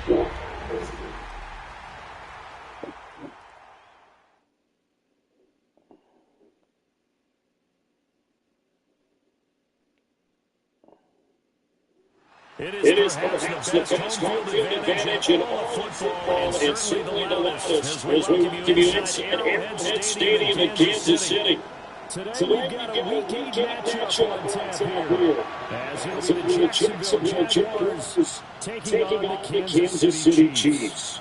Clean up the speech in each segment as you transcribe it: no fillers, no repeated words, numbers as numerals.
It is perhaps the best home field advantage in all of football, and certainly the loudest, as we welcome you inside Arrowhead Stadium in Kansas City. Today we've got a Week 8 matchup on tap here, as it'll be the Jacksonville Jaguars taking on the Kansas City Chiefs.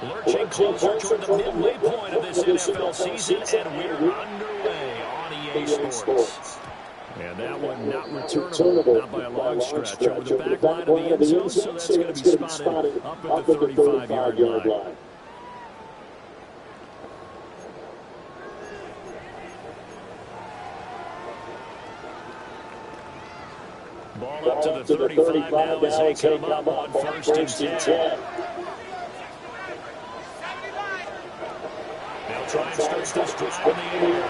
Lurching closer toward the midway point of this NFL season, and we're underway on EA Sports. And that one not returnable, not by a long stretch, over the back line of the end zone, so that's going to be spotted up at the 35-yard line. Ball up to the 35 now as they come up on first and 10. Try and start this drive in the air.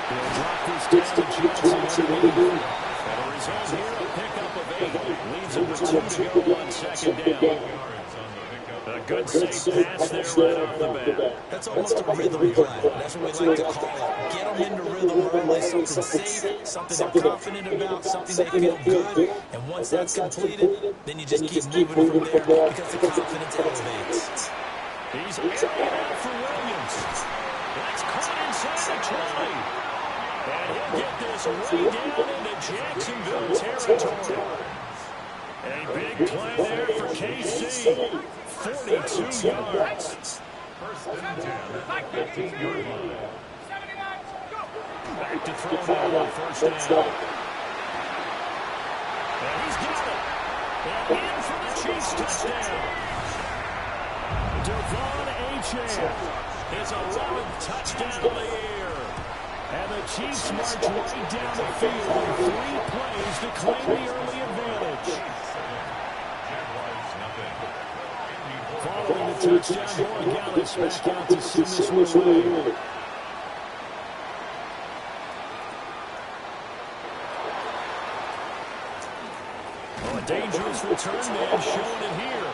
He'll drop this down to Johnson underneath. And a result here, a pickup of 8. Leaves him with 2 to go on second down. A good safe pass there right off the bat. That's almost a rhythm play. That's what we like to call it. Get them into rhythm early, something safe, something they're confident about, something they feel good. And once that's completed, then you just keep moving from there because the confidence elevates. He's airing out for Williams. That's caught inside the 20. And he'll get this way down into Jacksonville territory. A big play there for KC. 42 yards. First and 10 at the 15-yard line. Back to throw now on first down. And he's got it. And in for the Chiefs touchdown. Devon Achane. His 11th touchdown of the year. And the Chiefs march right down the field with 3 plays to claim the early advantage. Following the touchdown, Boyd Gallis back out to send this one away. Oh, a dangerous return man showing it here.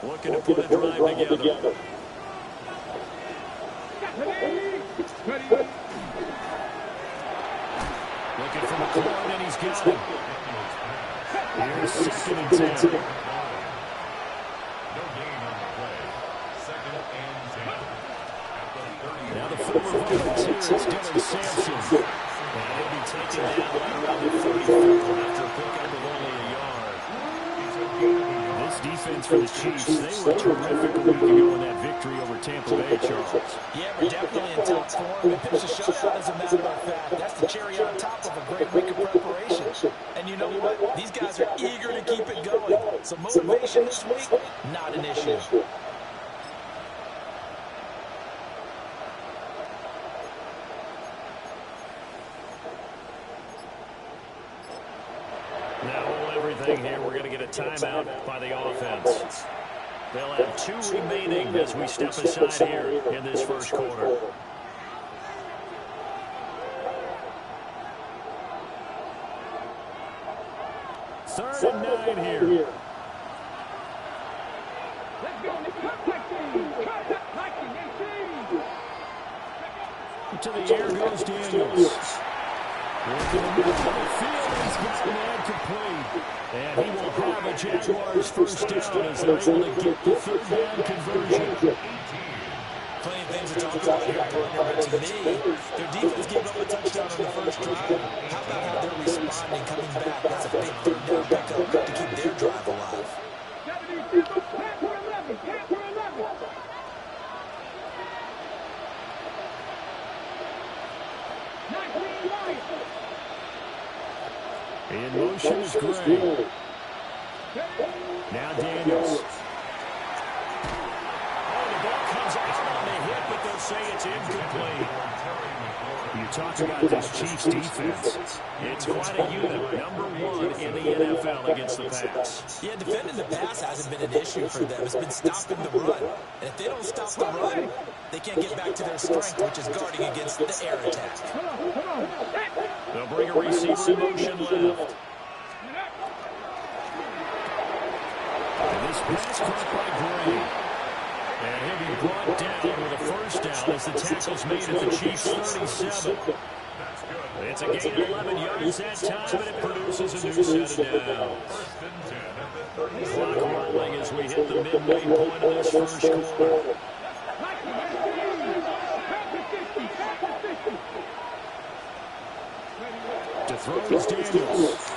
Looking to put a drive together. Looking for McLaurin, and he's got it. Here's second and 10. Now the former Volunteers, Dylan Sampson. And he'll be taken down right around the 34 after a pickup of only a yard. This defense for the Chiefs, they were terrific a week ago in that victory over Tampa Bay, Charles. Yeah, we're definitely in top form. And finish the shutout as a matter of fact. That's the cherry on top of a great week of preparation. And you know what? These guys are eager to keep it going. So motivation this week, not an issue. Here, we're going to get a timeout by the offense. They'll have 2 remaining as we step aside here in this first quarter. Third and 9 here. To the air goes Daniels. Working the middle of the field, he's got the man complete. And he will have a Jaguars first down as they're able to get the third down conversion. Plenty of things to talk about here, partner, but to me, their defense gave up a touchdown on the first drive. How about how they're responding, coming back? That's a big third down pickup to keep their drive alive. In motion is Gray. Now Daniels. Oh, the ball comes out on the hit, but they'll say it's incomplete. You talk about this Chiefs defense. It's quite a unit. #1 in the NFL against the pass. Yeah, defending the pass hasn't been an issue for them. It's been stopping the run. And if they don't stop the run, they can't get back to their strength, which is guarding against the air attack. They'll bring a receiver in motion left. And this pass caught by Gray. And he'll be brought down with a first down as the tackle's made at the Chiefs' 37. It's a gain of 11 yards that time, and it produces a new set of downs. Clock rolling as we hit the midway point of this first quarter. To throw is Daniels.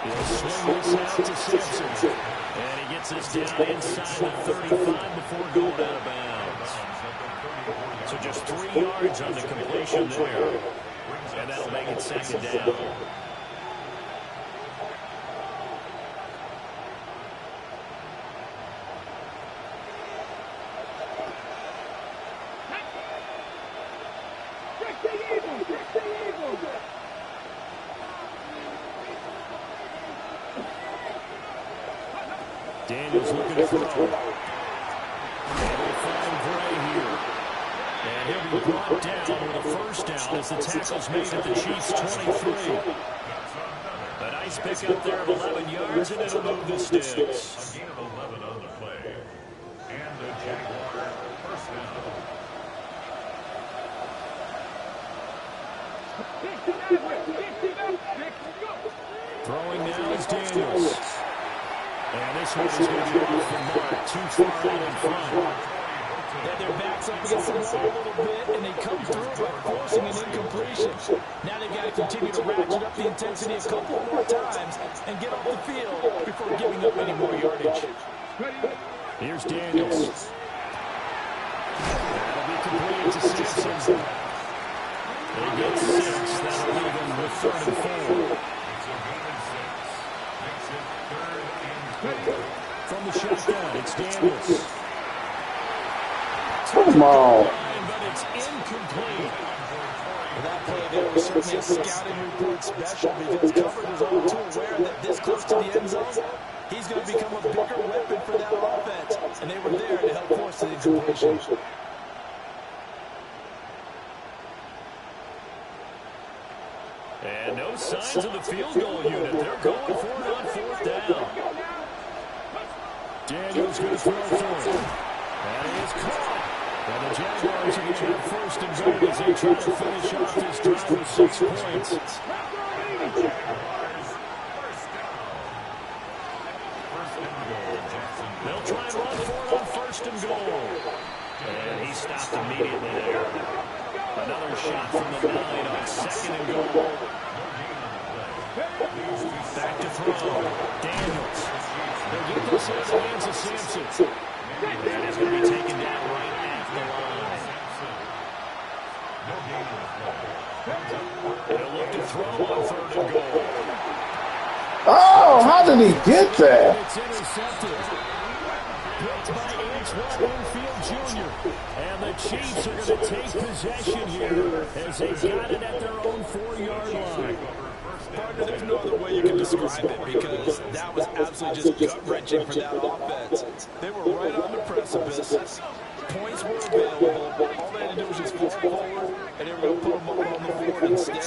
He'll swing this out to Simpson. And he gets this down inside the 35 before going out of bounds. So just 3 yards on the completion there. And that'll make it second down. Daniels looking to throw. And they find Gray here. And he'll be brought down with a first down as the tackle's made at the Chiefs' 23. A nice pickup there of 11 yards, and it'll move the sticks. A gain of 11 on the play. And the Jaguar first down. Throwing now is Daniels. And this one is going to be off the mark, too far out in front. Yeah, their backs up against the wall a little bit, and they come through by forcing an incompletion. Now they've got to continue to ratchet up the intensity a couple more times and get off the field before giving up any more yardage. Here's Daniels. That'll be completed to Simpson. They get 6. That'll leave them with 3rd and 4. From the shotgun, it's Daniels. Come on. But it's incomplete. That play there was certainly a scouting report special because Covered was all too aware that this close to the end zone, he's going to become a bigger weapon for that offense. And they were there to help force the incompletion. And no signs of the field goal unit. They're going for it on 4th down. Daniels going to throw for it. And he is caught. And the Jaguars are going to have 1st and goal as they try to finish off this drive with 6 points. They'll try and run for it on 1st and goal. And he stopped immediately there. Another shot from the 9 on 2nd and goal. Back to throw. Daniels. They'll get this out of the hands of Simpson. And he's going to be taken down right at the line. They'll look to throw on 3rd and goal. Oh, how did he get that? It's intercepted. Picked by 18wheeler Jr. And the Chiefs are going to take possession here as they got it at their own 4-yard line. Partner, there's no other way you can describe it because that was absolutely just gut-wrenching for that offense. They were right on the precipice. Points were available. All they had to do was just fall forward, and they were going to put them up on the board instead.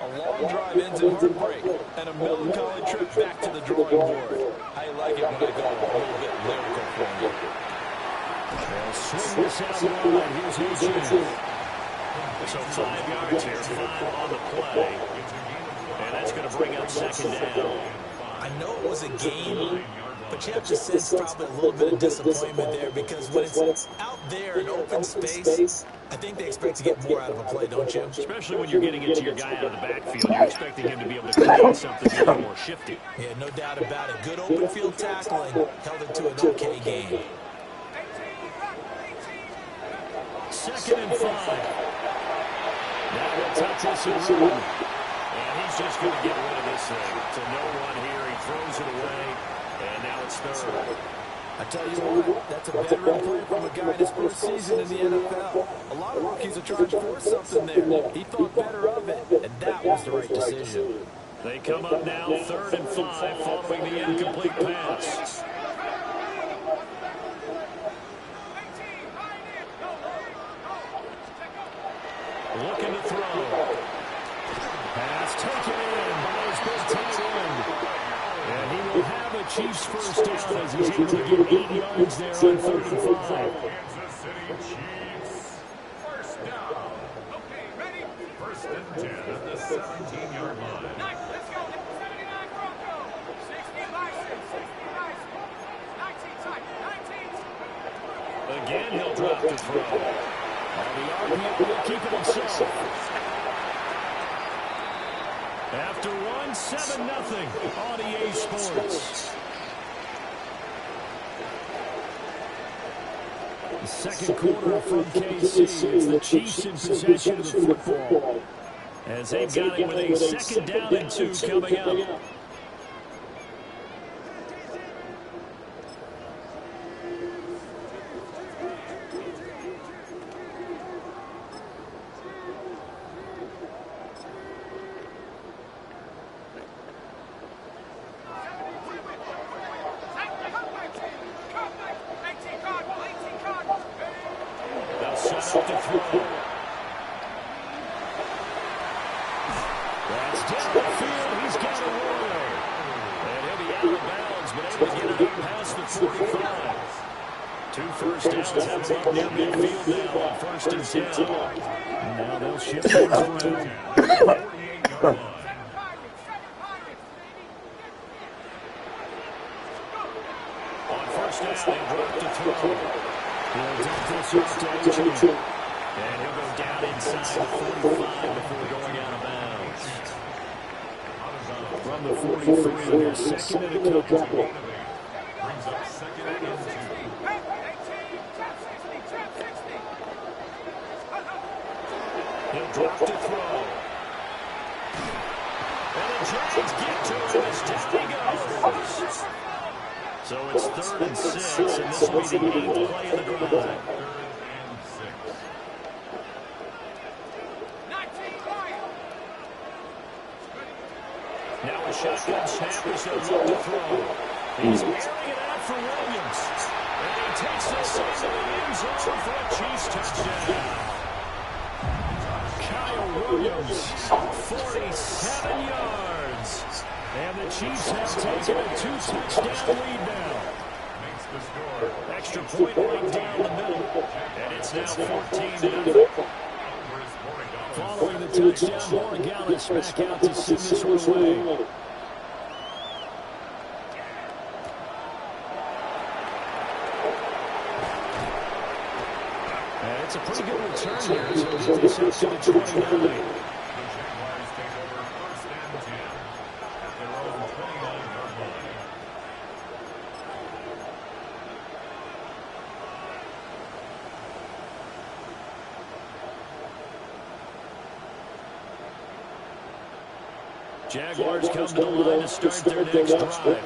A long drive ends in heartbreak, and a melancholy trip back to the drawing board. I like it when I go a little bit lyrical for you. They'll swing this out wide. Here's Hitchens. So 5 yards here, 5 on the play. And that's going to bring up 2nd down. I know it was a game, but you have to sense probably a little bit of disappointment there because when it's out there in open space, I think they expect to get more out of a play, don't you? Especially when you're getting into your guy out of the backfield. You're expecting him to be able to create something a little more shifty. Yeah, no doubt about it. Good open field tackling held it to an okay game. 2nd and 5. Now they'll touch this and run. And he's He's just going to get rid of this thing. To no one here. He throws it away, and now it's third. I tell you what, that's a veteran play from a guy in his first season in the NFL. A lot of rookies are trying to force something there. He thought better of it, and that was the right decision. They come up now 3rd and 5 following the incomplete pass. Looking to throw. Pass taken in by his big tight end. And he will have a Chiefs first down as he's able to get 8 yards there on 3rd and 5. Kansas City Chiefs. First down. Okay, ready? 1st and 10 at the 17-yard line. Let's go. 79 Broncos. 60 Bison. 60 Bison. 19 tight. 19. Again, he'll drop to throw. On the RPO, he'll keep it himself. After one, 7-0 on EA Sports. The second quarter from KC. It's the Chiefs in possession of the football, as they've got it with a 2nd down and 2 coming up. Now they'll shift things around. On 1st down, they drop to throw. He'll dump this off to H. And he'll go down inside the 45 before going out of bounds. From the 43, their 2nd and a couple. Brings up 2nd and 2. He'll drop to throw. And the Giants get to him as down he goes. So it's 3rd and 6, and this will be the 8th play of the drive. 3rd and 6. Now a shotgun snap as he'll look to throw. He's airing it out for Williams. And he takes this into the end zone for a Chiefs touchdown. Williams, 47 yards. And the Chiefs have taken a 2-touchdown lead now. Makes the score. Extra point right down the middle. And it's now 14-0. Following the touchdown, Morales back out to send this one away. It's a pretty good return here. So get this up to the 29. The Jaguars take over 1st and 10 at their own 29-yard line. Jaguars come to the line to start their next drive.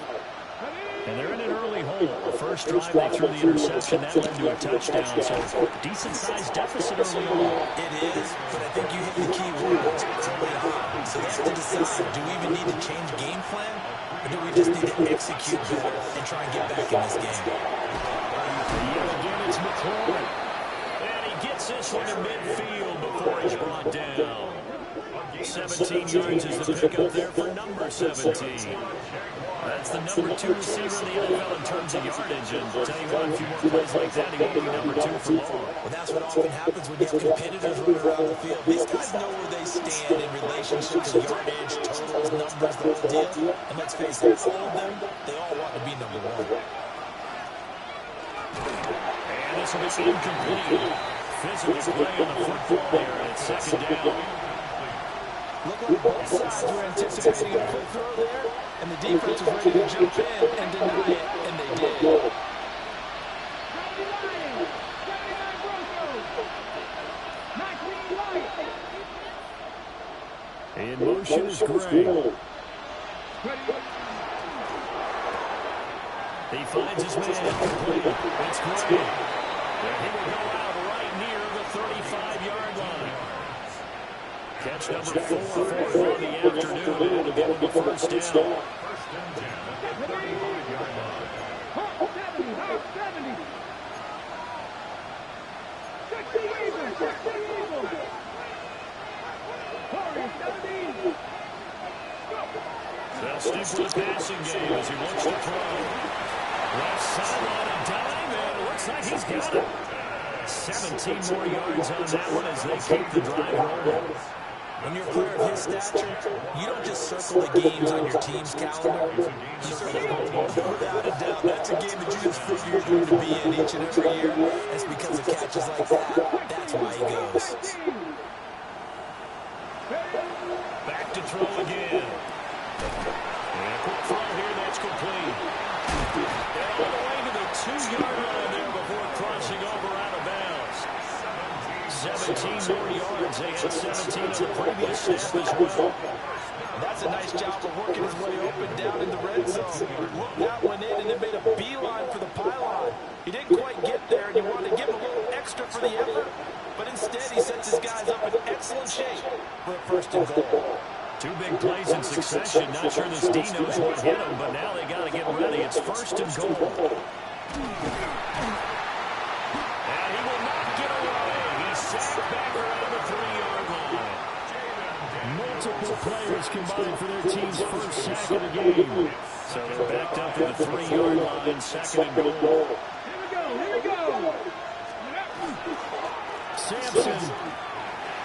And they're in an early hole. The first drive, they threw the interception. That led to a touchdown. So decent-sized deficit early on. It is, but I think you hit the key words early on. So they have to decide, do we even need to change game plan? Or do we just need to execute better and try and get back in this game? Yet again, it's McLaurin. And he gets this one to midfield before he's brought down. 17 yards is the pickup there for number 17. That's the number 2 receiver in the NFL in terms of yardage. And I'll tell you what, a few more plays like that, he won't be number 2 for long. Well, that's what often happens when you have competitors running around the field. These guys know where they stand in relationship to yardage, totals, numbers, the whole deal. And let's face it, all of them, they all want to be number 1. And this will be incomplete. Physical play on the football there, and it's 2nd down. Looked like both sides were anticipating a quick throw there, and the defense was ready to jump in and deny it, and they did. In motion is Gray. He finds his man incomplete. It's Gray. And he will go out right near the 35-yard line. Catch number 4 for him on the afternoon. It'll give him the first down. First and 10 at the 35-yard line. 70. Check the Eagles. They'll stick with the passing game as he looks to throw. Left sideline a dime, and it looks like he's got it. 17 more yards on that one as they keep the drive rolling. When you're a player of his stature, you don't just circle the games on your team's calendar. You circle them. Without a doubt, that's a game that you just figure you're going to be in each and every year. It's because of catches like that. That's why he goes. Back to throw again. And a quick throw here, that's complete. And all the way to the 2-yard line there before crossing over out of bounds. 17 more yards. They had 17 on the previous snap as well. That's a nice job of working his way open down in the red zone. Looked that one in and then made a beeline for the pylon. He didn't quite get there, and you wanted to give him a little extra for the effort. But instead, he sets his guys up in excellent shape for a first and goal. 2 big plays in succession. Not sure this D knows what hit him, but now they got to get ready. It's first and goal. And he will not get away. He's sacked back around the 3-yard line. Multiple players combined for their team's first sack of the game. So they're backed up to the 3-yard line, second and goal. Here we go. Sampson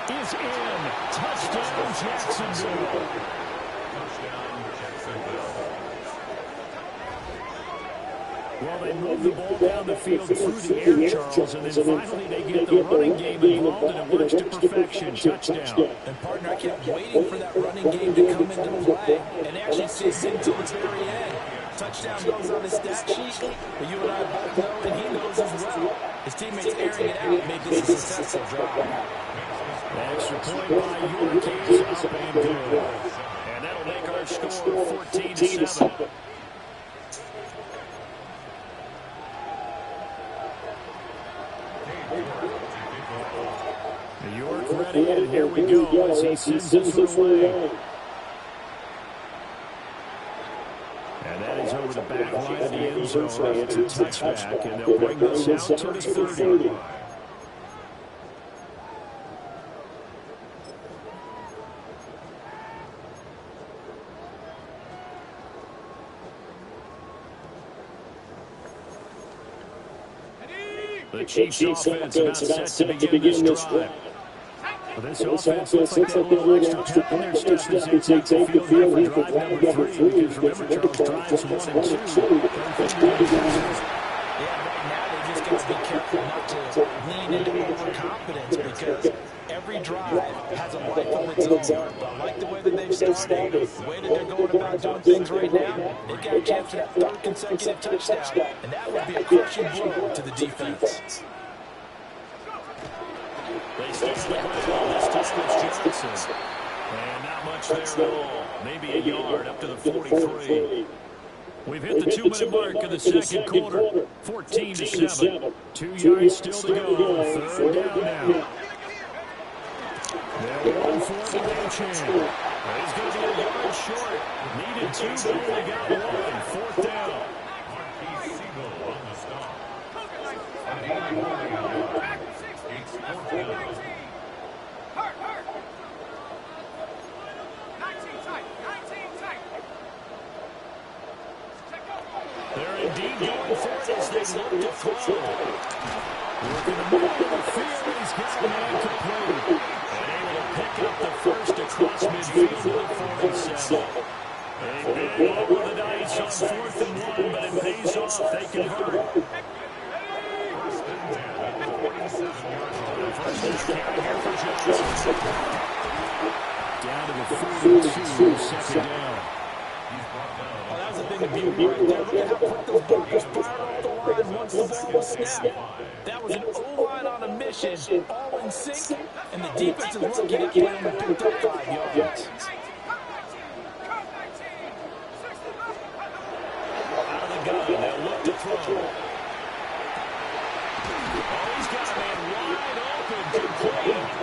is in. Touchdown, Jacksonville. Touchdown, Jacksonville. Well, they move the ball down the field through the air, Charles, and then finally they get the running game involved, and it works to perfection. Touchdown. And, partner, I kept waiting for that running game to come into play, and actually see it until the very end. Touchdown goes on his stat sheet, but you and I both know, and he knows as well. His teammates airing it out made this a successful drive. Extra point by York is up and good. And that'll make our score 14-7. York ready, and here we go as he sends this away. And that is over the back line of the end zone. It's a touchback, and they'll bring this out to the 30. The Chiefs' offense about set to begin this drive. Well, this offense looks like they have a little extra pep in their step as they take the field here for drive number 3. Because remember, Charles, drives 1 and 2. Yeah, right now they just got to be careful not to lean into overconfidence because every drive has a life of its own. But I like the way that they've started, the way that they're going about doing things right now. They've got a chance for that 3rd consecutive touchdown, and that would be a crushing blow to the defense. They start the ground. This time it's Johnson. And not much there at all. Maybe a yard up to the 43. We've hit the 2-minute mark in the second quarter. 14-7. 2 yards still to go. 3rd down now. They'll run for it with Achan. He's going to be a yard short. Needed 2, but only got 1. 4th down. Marquis Siegel on the stop. Adini Julio. It's 4th down. Hurt. 19 tight. They're indeed going for it as they look to throw. Working the middle of the field. He's got a man complete. And able to pick up the first across midfield to the 47. They bid over the dice on 4th and 1, but it pays off. They convert. First and 10 at the 47-yard line. First carry here for Johnson. Down to the 42, second down. He's brought down. Oh, that was a big beauty right there. Look at how quick those blockers fired off the line once the ball was snapped. That was an O-line on a mission, all in sync, and the defensive rookie that played him picked up 5 yards. Out of the gun, they'll look to throw. Oh, he's got a man wide open, complete.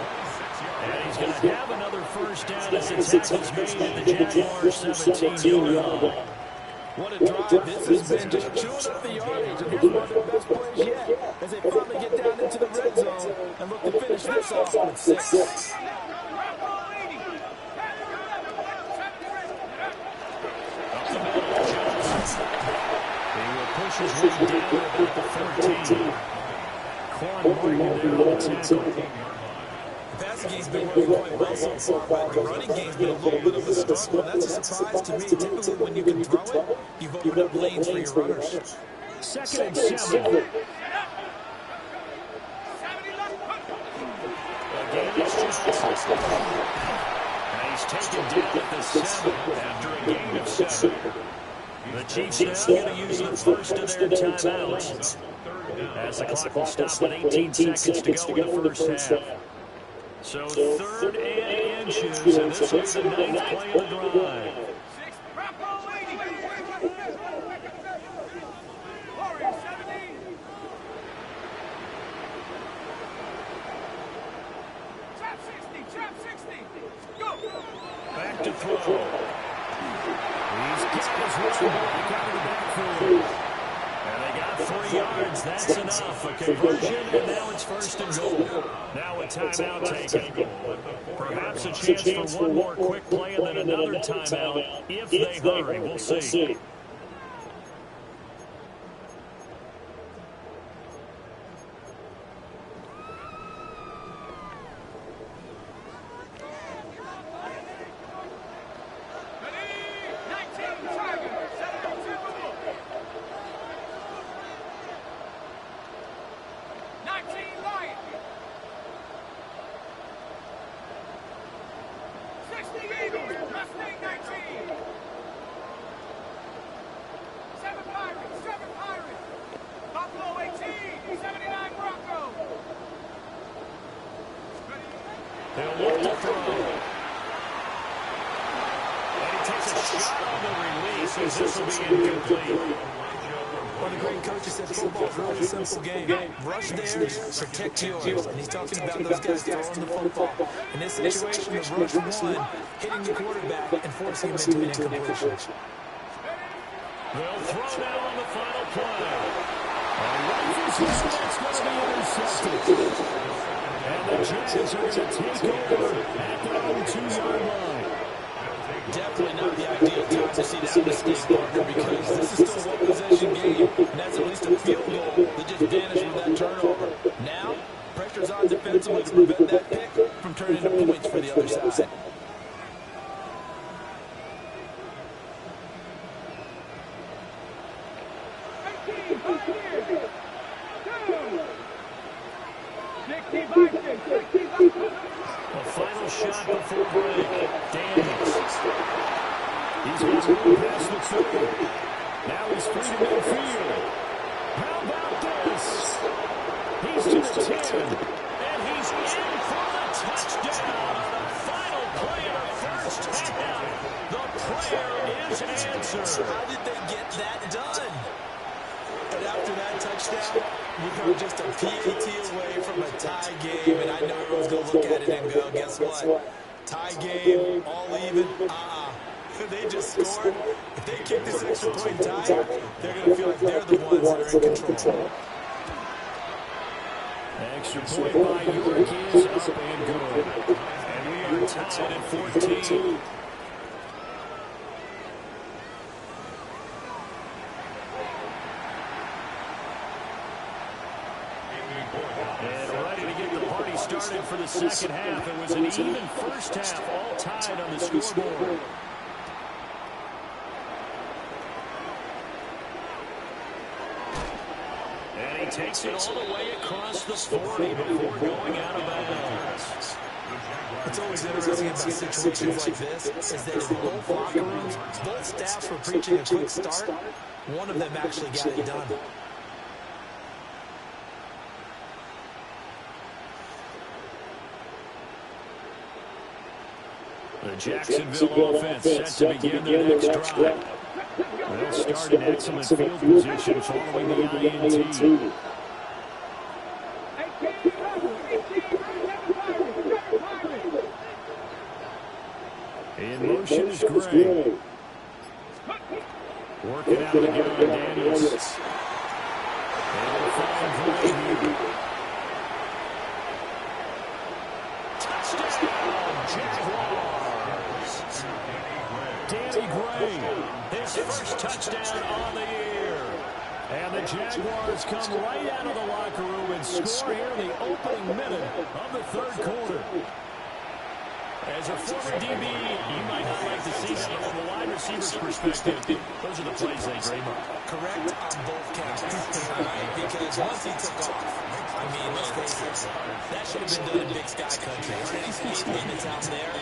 And he's going to have another first down as the tackle's made at the Jaguars' 17-yard line. What a drive. This has been just chewing up the yardage, and here's one of their best plays yet as they finally get down into the red zone and look to finish this off with 6. He will push his way down at the 14. Quan Morgan there on the tackle. The passing game's been working quite well so far, but the running game's been a little bit of a struggle. That's a surprise to me. Typically, when you can throw it, you've opened up lanes for your runners. 2nd and 7. Again, it's just and he's taken down at the 7 after a gain of 7. The Chiefs now going to use the first of their timeouts as the clock will stop at 18 seconds to go in the first half. So 3rd and inches, and this will be the 9th play of the drive. Back to throw. He's got his running back out of the backfield. And they got 3 yards. That's enough. A conversion, and now it's 1st and goal. Now a timeout taken. Perhaps a chance for one more quick play and then another timeout if they hurry. We'll see. They'll look to throw. And he takes a shot on the release as this will be incomplete. One of the great coaches said football's a really simple game. Rush theirs, protect yours. And he's talking about those guys throwing the football. In this situation, the rush one, hitting the quarterback and forcing him into an incompletion. They'll throw now on the final play. And that's going to be intercepted. And the Giants are going to take over at their own 2-yard line. Definitely not the ideal time to see that mistake, partner, because this is still a one-possession game, and that's at least a field goal that just vanished with that turnover. Now, pressure's on defensively to prevent that pick from turning into points for the other side. A final shot before break. Daniels. He's going to go past the 2. Now he's free to midfield. How about this? He's to the 10. And he's in for the touchdown on the final play of the first half. The prayer is answered. How did they get that done? But after that touchdown, we were just a PAT away from a tie game, and I know everyone's going to look at it and go, guess what? Tie game, all even, they just scored. If they kick this extra point tie, they're going to feel like they're the ones that are in control. Extra point by York is up and good. And we are tied at 14. And ready to get the party started for the second half. It was an even first half, all tied on the scoreboard. And he takes it all the way across the 40 before going out of bounds. What's always interesting about situations like this is that in both locker rooms, both staffs were preaching a quick start. One of them actually got it done. The Jacksonville offense set to begin their next drive. They'll start in excellent field position following the INT. In motion is Gray. Working out again on Daniels. They'll find Gray here. Touchdown, Jaguars. Danny Gray, his first touchdown on the year. And the Jaguars come right out of the locker room and score here in the opening minute of the third quarter. As a former DB, you might not like to see that from a wide receiver's perspective. Those are the plays they dream up. Correct on both counts. Because once he took off, I mean, let's face it, that should have been done in Big Sky Country. Already speed maintenance out there,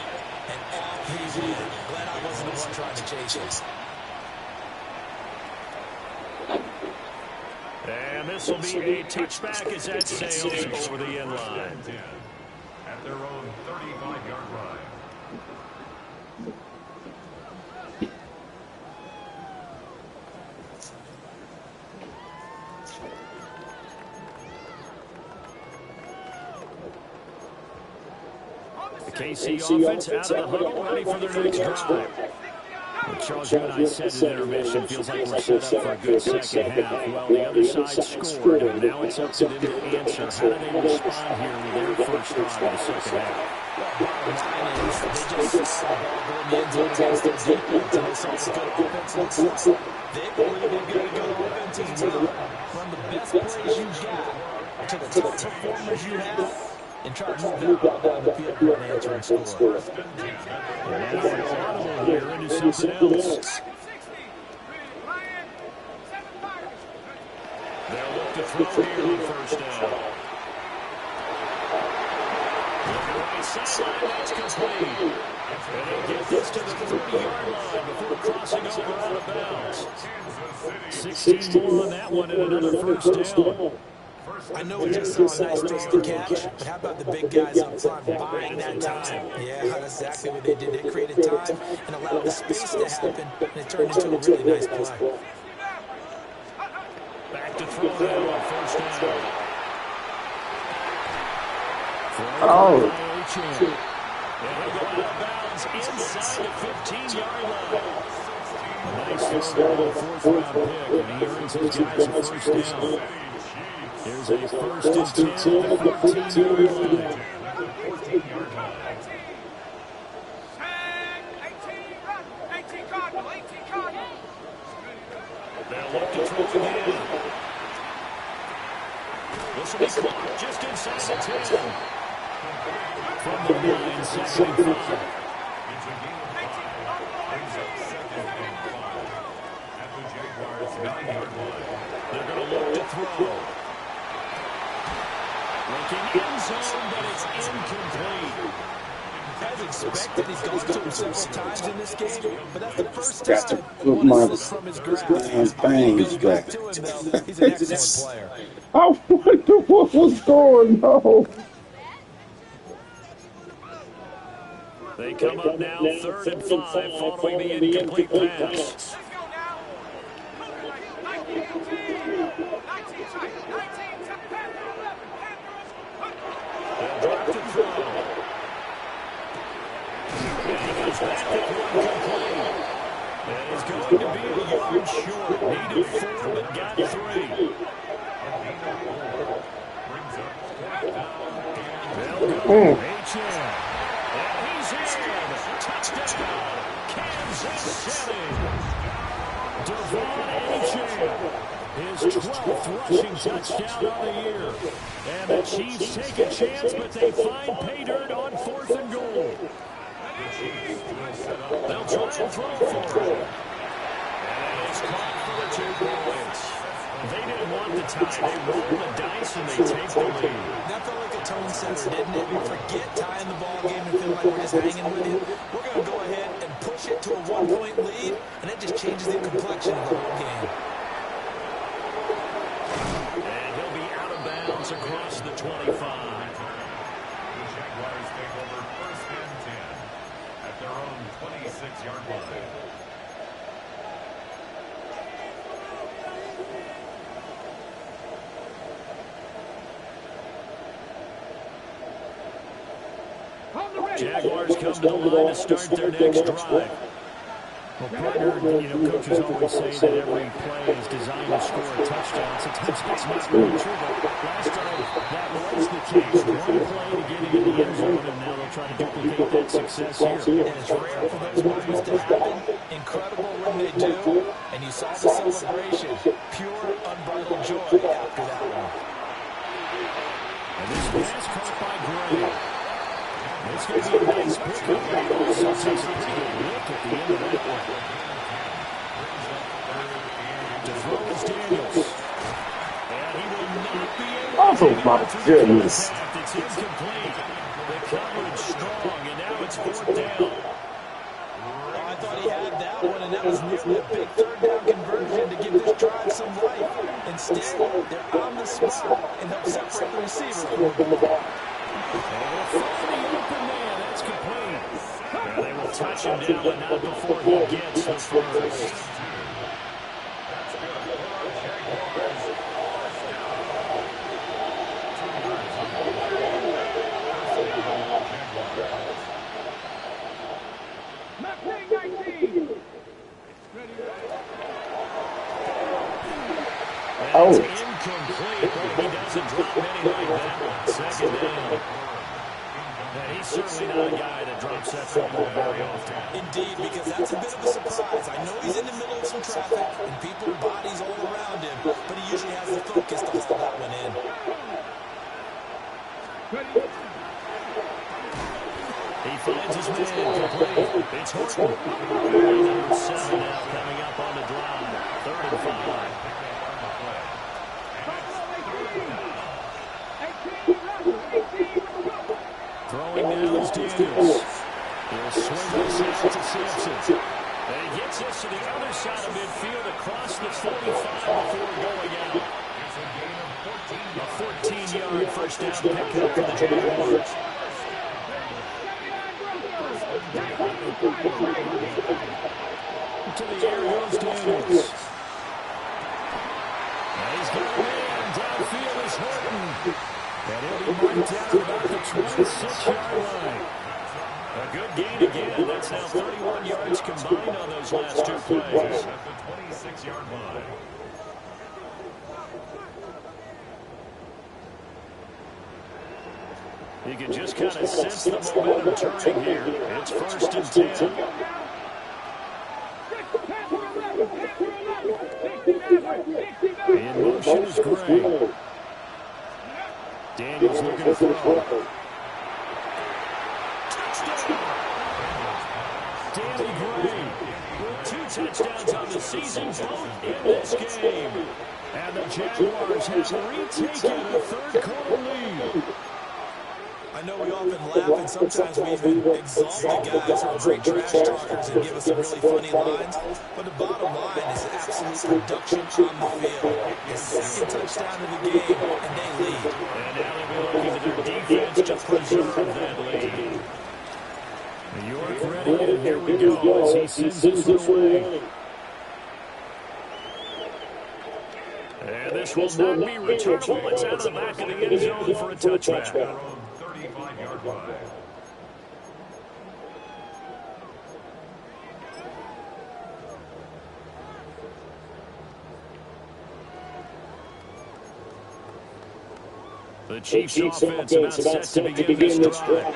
and off he went. Glad I wasn't the one trying to chase him. And this will be a touchback as that sails over the end line. At their own 35-yard line. The KC offense out of the huddle, ready for their next drive. Well, Charles, you and I said at intermission, feels like we're set up for a good second half. Well, the other side scored, and now it's up to them to answer. How do they respond here with their first drive of the second half? They just saw the ball go in the end zone against their defense, and they saw what good offense looks like. They believe they've got a good offense as well. Run the best plays you got to the top performers you have, and try to move that ball down the field for an answering score. And now an audible here into something else. They'll look to throw here on first down. Right sideline, that's complete. And he'll get this to the 30-yard line before crossing over out of bounds. 16 more on that one and another first down. I know we just saw a nice throw and catch, but how about the big guys up front buying that time? Yeah, that's exactly what they did. They created time and allowed the space to happen, and it turned into a really nice play. Back to throw now on first down. Oh. And he'll go out of bounds inside the 15-yard line. A nice throw on the fourth-round pick, and he earns his guys a first down. Here's a first and 10 at the 14-yard line. 14-yard line. 18 Cardinal, 18 Cardinal. They'll look to throw again. This will be caught just inside the 10. From the 9, second and 5. It's a gain of 5. Brings up second and 5. At the Jaguars' 9-yard line. They're going to look to throw. Looking end zone, but it's incomplete. As expected, he's gone to him several times in this game, but that's the first Got to time put one my has slipped from his grasp. things back. To him, though. He's an excellent player. I wonder what was going on. They come up now, 3rd and 5, following the incomplete pass. They'll drop to throw. And he goes back to throw complete. And he's going to be a yard short. Needed 4, but got 3. They'll go. H.M. And he's in. Touchdown. Kansas City. Devon H.M. His 12th rushing touchdown on the year. And the Chiefs take a chance, but they find pay dirt on 4th and goal. They'll try and throw for it. And it's caught for the 2 points. They didn't want the tie. They rolled the dice and they take the lead. That felt like a tone setter, didn't it? We forget tying the ball game and feel like we're just hanging with it. We're going to go ahead and push it to a 1-point lead, and that just changes the complexion of the whole game. And he'll be out of bounds across the 25. The Jaguars take over 1st and 10 at their 26-yard line. Jaguars come to the line to start their next drive. Well, partner, coaches always say that every play is designed to score a touchdown. Sometimes that's not really true, but last time that was the case. One play to get into the end zone, and now they'll try to duplicate that success here. And it's rare for those moments to happen. Incredible when they do. And you saw the celebration. Pure, unbridled joy after that one. And this pass caught by Gray. It's going to be a nice pickup. He also takes a pretty good look at the end of that one. To throw is Daniels. And he will not be able to Oh, my goodness. It's incomplete. The coverage strong, and now it's fourth down. I thought he had that one, and that was nearly a big third down conversion to give this drive some life. Instead, they're on the spot and help separate the receiver from the ball. That's complete. And they will touch him down, but not before he gets the first. Oh. Incomplete. He doesn't drop many like that one. Second down. Yeah, he's certainly not a guy that drops that football very often. Indeed, because that's a bit of a surprise. I know he's in the middle of some traffic and people and bodies all around him, but he usually has the focus to haul that one in. He finds his man complete. It's Horton. Number 7 now coming up on the drive. 3rd and 5. Throwing now is Daniels. He'll swing this out to Sampson. And he gets this to the other side of midfield across the 45 before going out. A 14-yard first down pickup for the Jaguars. To the air goes Daniels. And he's got a man. Downfield is Horton. And he'll be marked down at about the 26-yard line. A good gain again. That's now 31 yards combined on those last two plays. At the 26-yard line. You can just kind of sense the momentum turning here. It's 1st and 10. In motion is Gray. Daniels looking to throw. Touchdown! Danny Gray with 2 touchdowns on the season, both in this game. And the Jaguars have retaken a third-quarter lead. I know we often laugh and sometimes we even exalt the guys who are great trash talkers and give us some really funny lines. But the bottom line is absolute production on the field. The second touchdown of the game, and they lead. And now they'll be looking to their defense to preserve that lead. New York ready, and here we go as he sends this one away. And this will not be returnable. It's out of the back of the end zone for a touchback. 35-yard line. The Chiefs offense about set to begin this drive.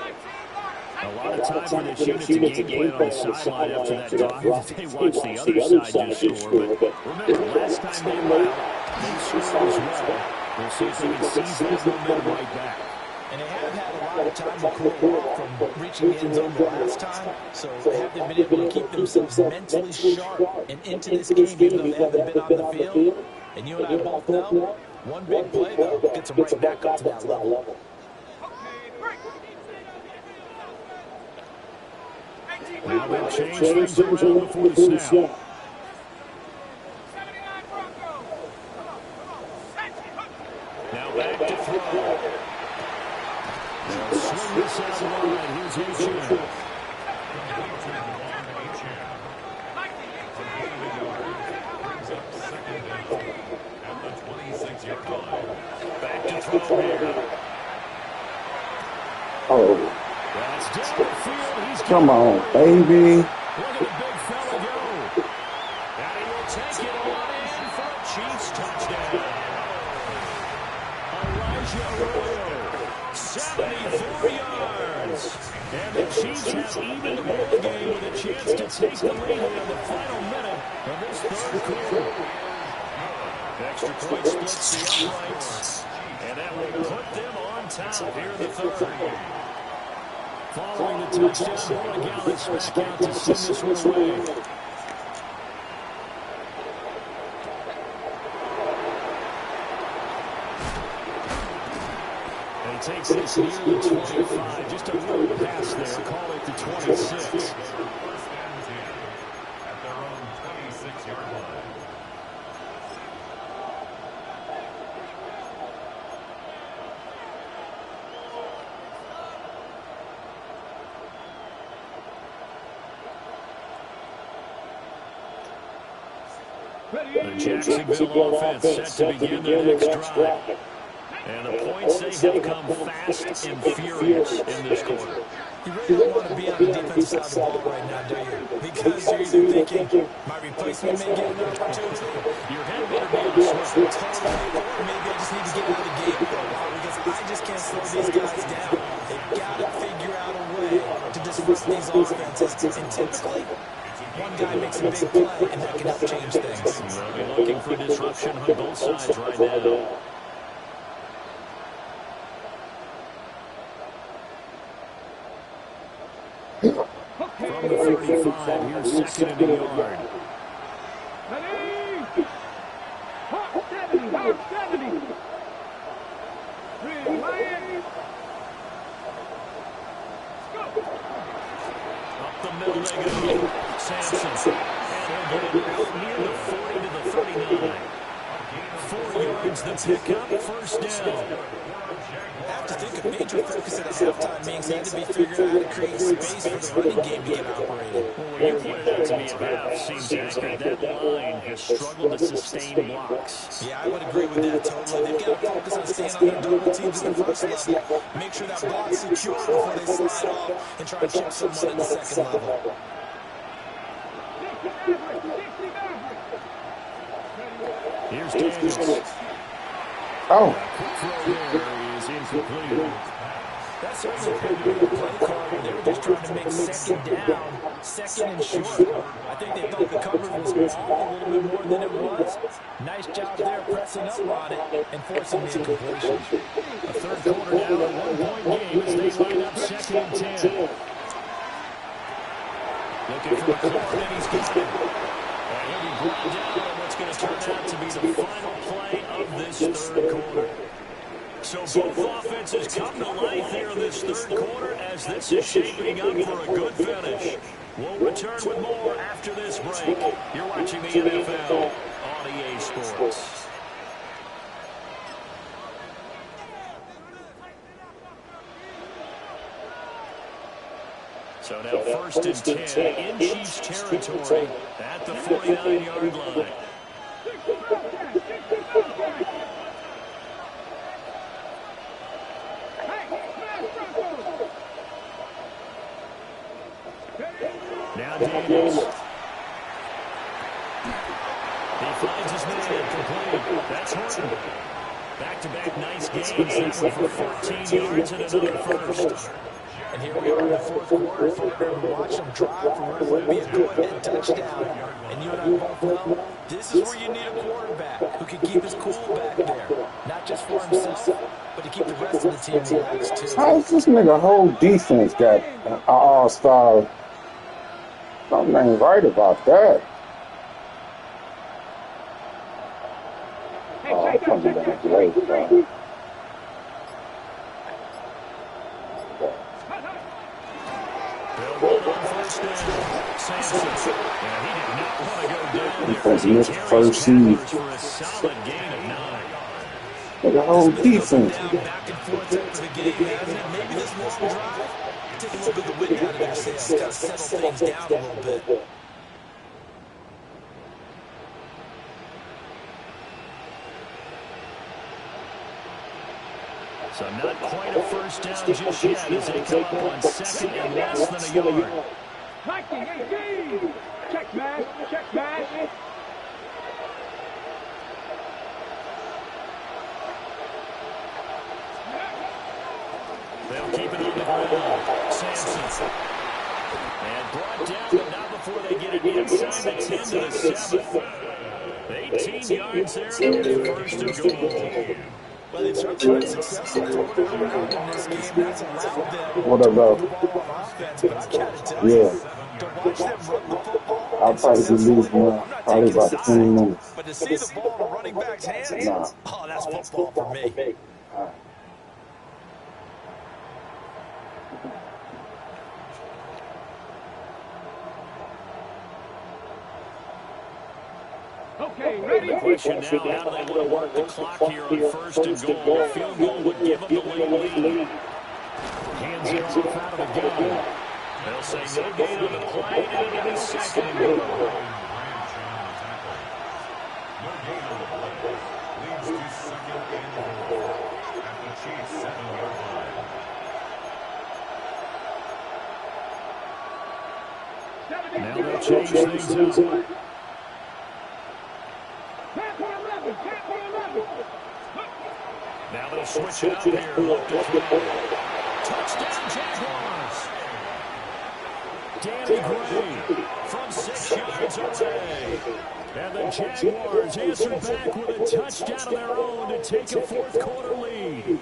A lot of time for this unit to game plan on the sideline after that drive. They watch the other side just score. But remember, last time they were out, they scored as well. We'll see if they can seize that momentum right back. And they haven't had a lot of time to cool off from reaching the end zone the last time. So have they been able to keep themselves mentally sharp and into this game even though they haven't been on the field? And you and I both know, one big play, though, gets them right back up to that level. Now they'll change things around before the snap. Now back to throw. They'll swing this out wide. Here's H.M. throw here. Oh, That's down the field. He's come on, baby. Look at the big fella go. And he will take it on in for a Chiefs touchdown. Elijah Arroyo, 74 yards. And the Chiefs have evened the ball game with a chance to take the lead here in the final minute of this third quarter. Extra point splits the uprights. And that will put them on top here in the third. Following the touchdown, Boyd Gallups back out to send this one away. And he takes this near the 25, just a little pass there, call it the 26. First and 10 at their own 26-yard line. The Jacksonville offense set to begin their next drive. And the points, they have come fast and furious in this quarter. You really don't want to be on the defensive side of the ball right now, do you? Because you're either thinking, my replacement may get an opportunity. Your head better be on the swivel. Totally, or maybe I just need to get out of the game for a while because I just can't slow these guys down. They've got to figure out a way to disrupt these offenses. And typically, one guy makes a big play, and that can help change things. They'll be looking for disruption on both sides right now. From the 35, here's second and a yard. Ready? Hot 70, hot 70. Ready, Lions. Go. Up the middle they go. Sampson. And he'll get it out near the 40 to the 39. 4 yards the pickup, first down. I have to think a major focus at halftime means they need to be figuring out how to create space for the running game to get operating. Well, you pointed out to me at half, seems accurate. That line has struggled to sustain blocks. Yeah, I would agree with that totally. They've got to focus on staying on their double teams in the first level. Make sure that block's secure before they slide off and try and chip someone in the second level. Here's Daniels. Oh, Throw there is incomplete. That's certainly appeared to be the play call. They were just trying to make second down, second and short. I think they thought the coverage was all a little bit more than it was. Nice job there pressing up on it and forcing the incompletion. A third quarter now, a one-point game as they line up second and 10. Looking for McLaurin, and he's got it. And he'll be brought down on what's going to turn out to be the final play of this third quarter. So both offenses come to life here in this third quarter as this is shaping up for a good finish. We'll return with more after this break. You're watching the NFL on EA Sports. So now first and 10 in Chiefs territory at the 49-yard line. Now Daniels. He finds his man complete. That's Horton. Back-to-back nice games. That one for 14 yards and another first. And here we are in the fourth quarter. We're watching them drive for what would be a go-ahead touchdown. And you and I both know this is where you need a quarterback who can keep his cool back there. Not just for himself, but to keep the rest of the team relaxed, too. how's this nigga whole defense got an all-star? Something ain't right about that. Oh, I'm coming back late, bro. Defense missed first seed. The whole defense. Back and forth over the game, hasn't it? Maybe this long drive, take a little bit of the wind out of their sails, kind of settle things down a little bit. So not quite a first down just yet as they come up on second and less than a yard. Liking 18. Check smash. Check smash. They'll keep it on the ground. Sampson. And brought down, but not before they get it inside the 10 to the 7. 18 yards there on first and goal. Well, they've certainly been successful throwing it around in this game. That's allowed them What to about? move the ball on offense. But I got to tell you, Yeah. to watch them run the football I'll and probably be successfully losing throw it, now. I'm not Probably taking about 20 sides. minutes. But to see the ball in the running back's hands, Nah. oh, that's football for me. Okay, ready? The question now, how do they want to work the clock here on first and goal? A field goal would give them the late lead. Hands it off out of the gun. They'll say no gain on the play, and it'll be second and goal. No gain on the play. Leads to second and goal at the Chiefs' 7-yard line. Now they'll change things up. Now they'll switch it up here. Look to throw. Touchdown, Jaguars. Danny Gray from 6 yards away. And the Jaguars answer back with a touchdown of their own to take a fourth-quarter lead.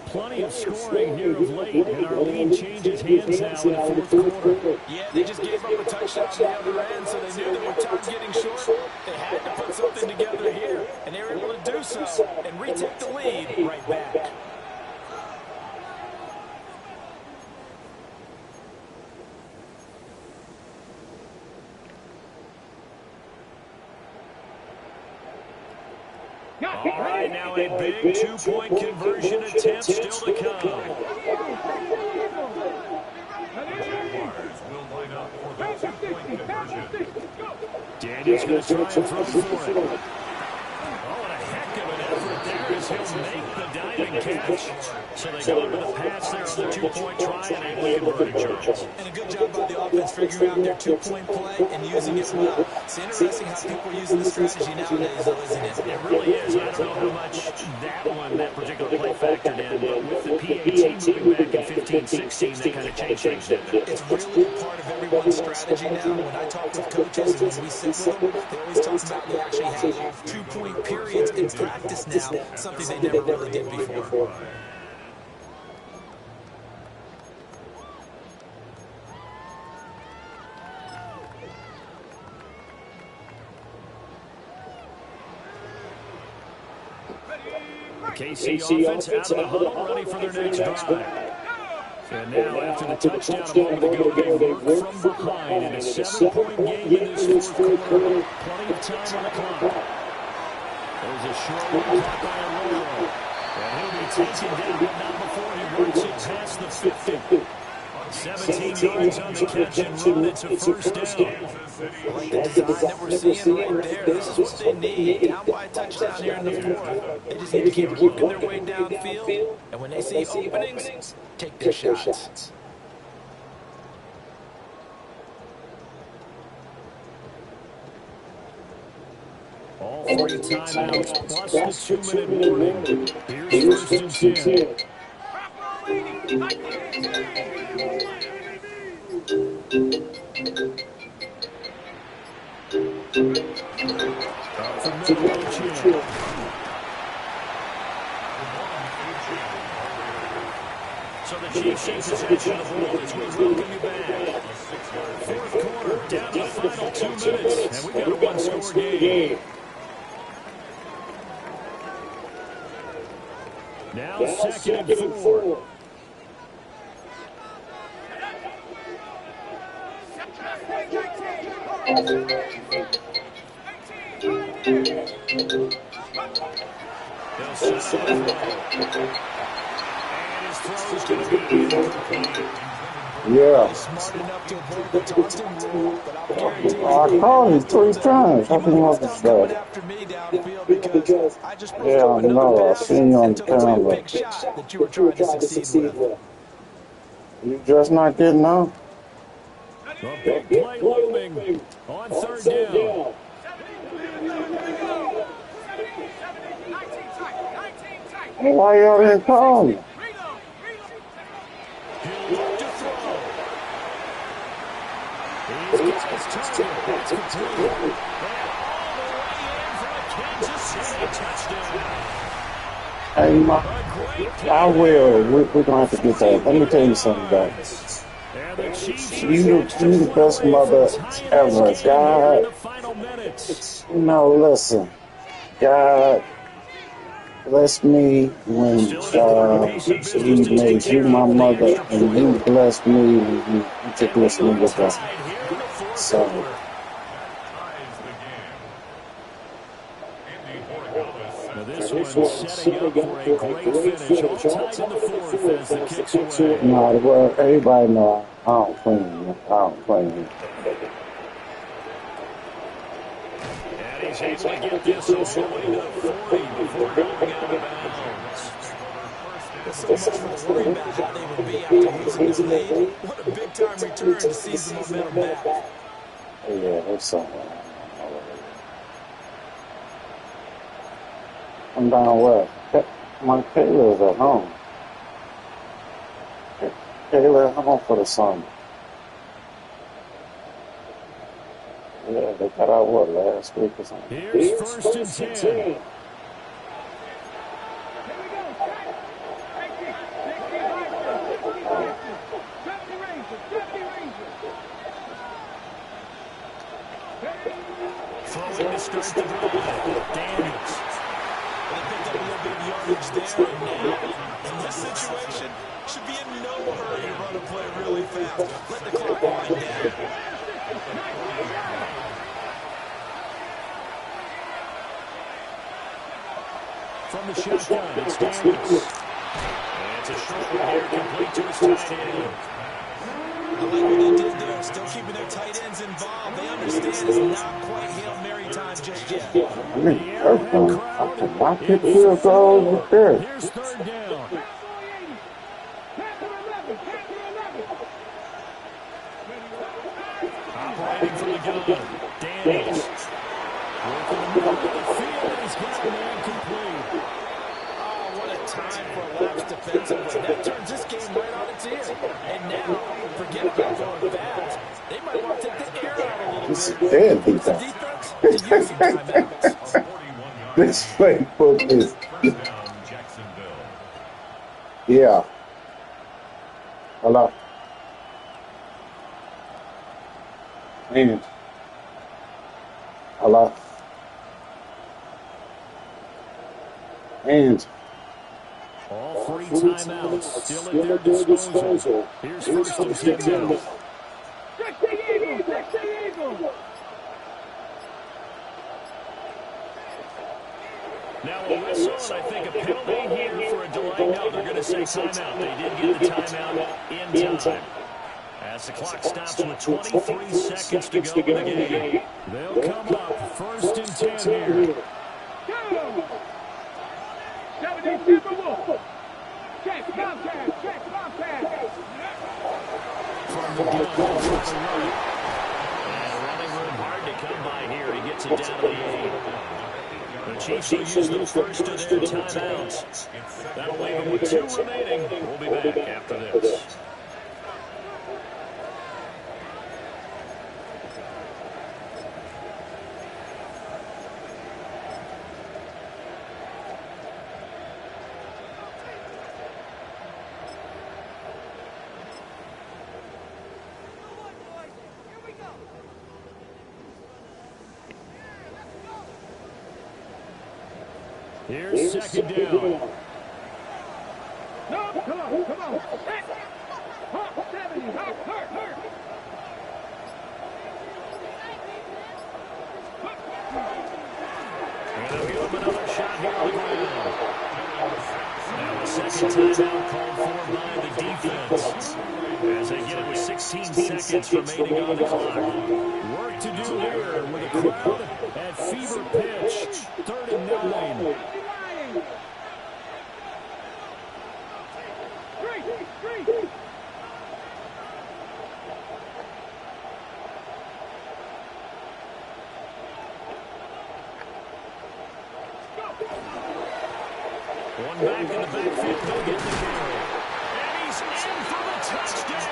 Plenty of scoring here of late, and our lead changes hands now in the fourth quarter. Yeah, they just gave up a touchdown on the other end, so they knew that with time getting short, they had to put something together here, and they were able to do so and retake the lead right back. All right, now a big two-point conversion attempt still to come. Jaguars will line up for the two-point conversion. Daniel's going to try and throw for it. Oh, and a heck of an effort there as he'll make the diving catch. So they go to the pass there on the two-point try and able to convert it, Charles. And a good job by the offense figuring out their two-point play and using it well. It's interesting how people are using the strategy nowadays, though, isn't it? It really is. I don't know how much that particular play factored in, but with the PAT moving back in 15-16, that kind of changed things, didn't it? It's really a part of everyone's strategy now. When I talk with coaches and when we sit with them, they always talk about they actually have two-point periods in practice now, something they never really did before. KC offense out of the huddle, ready for their next drive. And now, after the touchdown a moment ago, they work from behind in a 7-point game in this fourth quarter. Plenty of time on the clock. There's a short one caught by Arroyo. And he'll be taken down, but not before he works it past the 50. 17 yards on the catch and run. It's a first down. I like the design that we're seeing right there. This is what they need. Down by a touchdown here in the fourth. They just need to keep working their way downfield. And when they see openings, take their shots. All 3 timeouts plus the 2-minute warning. Here's first and 10. So the Chiefs take possession of the ball as we welcome you back. Fourth quarter, down to the final 2 minutes, and we've got a one-score game. Now second and 4. They'll set up the throw. And his throw is going to be incomplete. Yeah. He's smart enough to avoid the taunting rule, but I'll guarantee you, I called him 3 times. you How might can you want to want to stop coming say? after me downfield because I just broke Yeah, up I another know. I pass seen you on and the took away a camera. big shot that you were trying to succeed with. You just not getting up? A big play looming on third down. Why y'all didn't call me? He'll look to throw. He's got his target. That's complete. And all the way in for a Kansas City touchdown. Hey, A great play I will. there. We're going to have to get that. Let me tell you something, guys. And the Chiefs are You an extra the point best away from mother tying this ever. game here in God, the final minutes. listen. God bless me when Still an important piece of He business to take made you care my of with the mother, extra and He point. blessed me when you took And we this me are with us. tied here in the fourth So, quarter. Ties the game. Andy Borregales Now set this to one setting up for a great finish. All tied in the fourth as the kicks away. well, everybody know I don't clean. I don't clean. And he's able to get this all the way to the 40 before going out of bounds. Well, so much for worry about how they would be after losing their lead. What a big-time return to seize the momentum back. Yeah, there's something. I'm down well. My Kayla's at home. Kayla at home for the summer. Yeah, they got out what last week or something. Here's first and 10. Throwing to start the drive. Daniels. They picked up a little bit of yardage there, and now, in this situation, should be in no hurry to run a play really fast. Let the clock wind down. From the shotgun, it's Daniels. And it's a short one here, complete to his tight end. I like what they did there, still keeping their tight ends involved. They understand it's not quite Hail Mary time just yet. I mean, The Arrowhead crowd I in kick full field goals flow. with this. Here's third down. Operating from the gun, Daniels. Working the middle of the field, and he's got a man complete. Oh, what a time for a lapse defensively. That turns this game right on its ear. And now, forget about going fast. They might want to take the air out a little This is bit. dead Force the defense. defense to use some timeouts. This Facebook is, first down, Jacksonville. yeah. Hello. And hello. And All three timeouts still at their disposal. Here's first and 10 now. Now a whistle, and I think a penalty here for a delay. No, they're going to say timeout. They did get the timeout in time. As the clock stops with 23 seconds to go in the game. They'll come up first and 10 here. From the gun, they'll try to run it. And running room hard to come by here. He gets it down to the 8. The Chiefs will use the first of their timeouts. That'll leave them with 2 remaining. We'll be back after this. Here's second down. No, come on, come on. Hot 70, hot, hurt. And they'll give him another shot here on the ground. Now a second timeout called for by the defense. As they get it with 16 seconds remaining on the clock. Work to do here with a crowd at fever pitch. 3rd and 9. One back in the backfield. He'll get the carry. And he's in for the touchdown.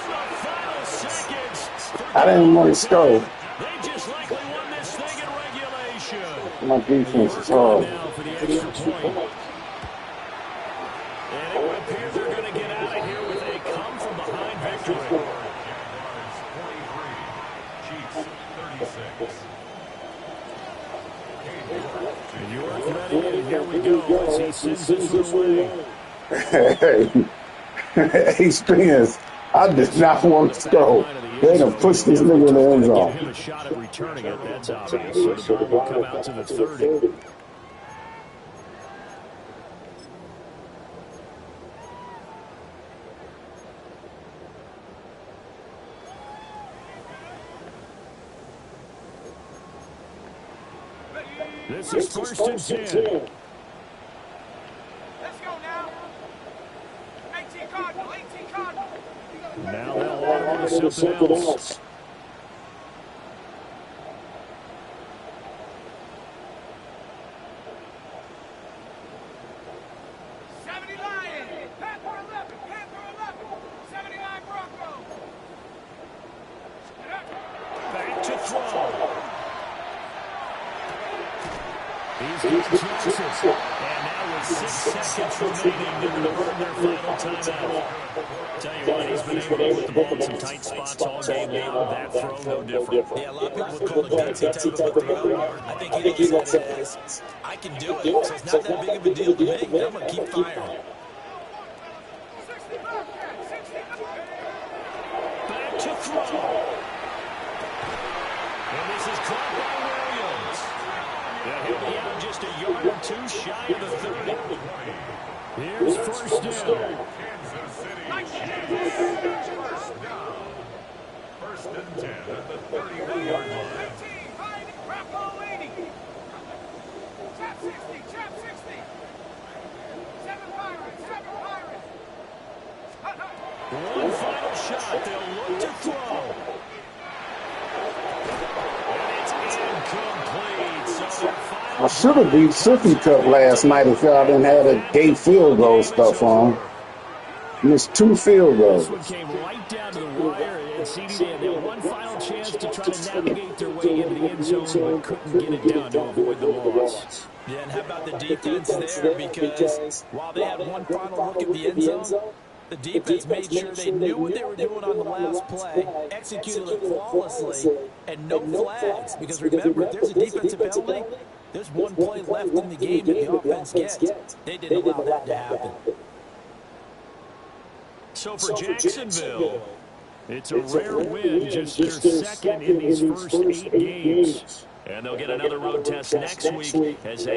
And in the final seconds. I didn't want to score. They just likely won this thing in regulation. My defense is hard. Now for the extra point. And it would appear they're going to get out of here with a come-from-behind victory. Jaguars 43, Chiefs 36. And you're ready, and here we go as he sends it away. Hey, Spence, I did not want to score. They done pushed this nigga in the end Give zone. him a shot at returning it, that's obvious. So the ball will come out to the 30. This is 1st and 10. Let's go now. 18 Cardinal, 18 Cardinal. Now they'll automate something else. Back to throw. He's getting chances. And now with 6 seconds remaining, they're going to burn their final timeout. Tell you what, he's been able to put the ball in some tight spots all game long. That throw, no different. Yeah, a lot of people would call it Dixie type of a throw. I think he looks at it as, I can do it, so it's not that big of a deal to me. I'm going to keep firing. Back to throw. And this is caught by Williams. Yeah, he'll be out just a yard or two shy of the 30. Here's 1st down. Kansas City Chiefs. 1st down. 1st and 10 at the 31-yard line. Trap 60, trap 60. 7 Pirates, 7 Pirates. One final shot. They'll look to throw. And it's incomplete. So their final I should have beat Sippy Cup last night if y'all didn't have the gate field goal stuff on. Missed 2 field This goals. one came right down to the wire, and CD, they had that one final chance to try to navigate their way into the end zone, but couldn't get it done to avoid the loss. Yeah, and how about the defense there? Because while they had one final look at the end zone, the defense made sure they knew what they were doing on the last play, executed it flawlessly, and no flags. Because remember, if there's a defensive penalty, there's one play left in the game that the offense gets. They didn't allow that to happen. So for Jacksonville, it's a rare win, just their second in these first 8 games. And they'll get another road test next week as they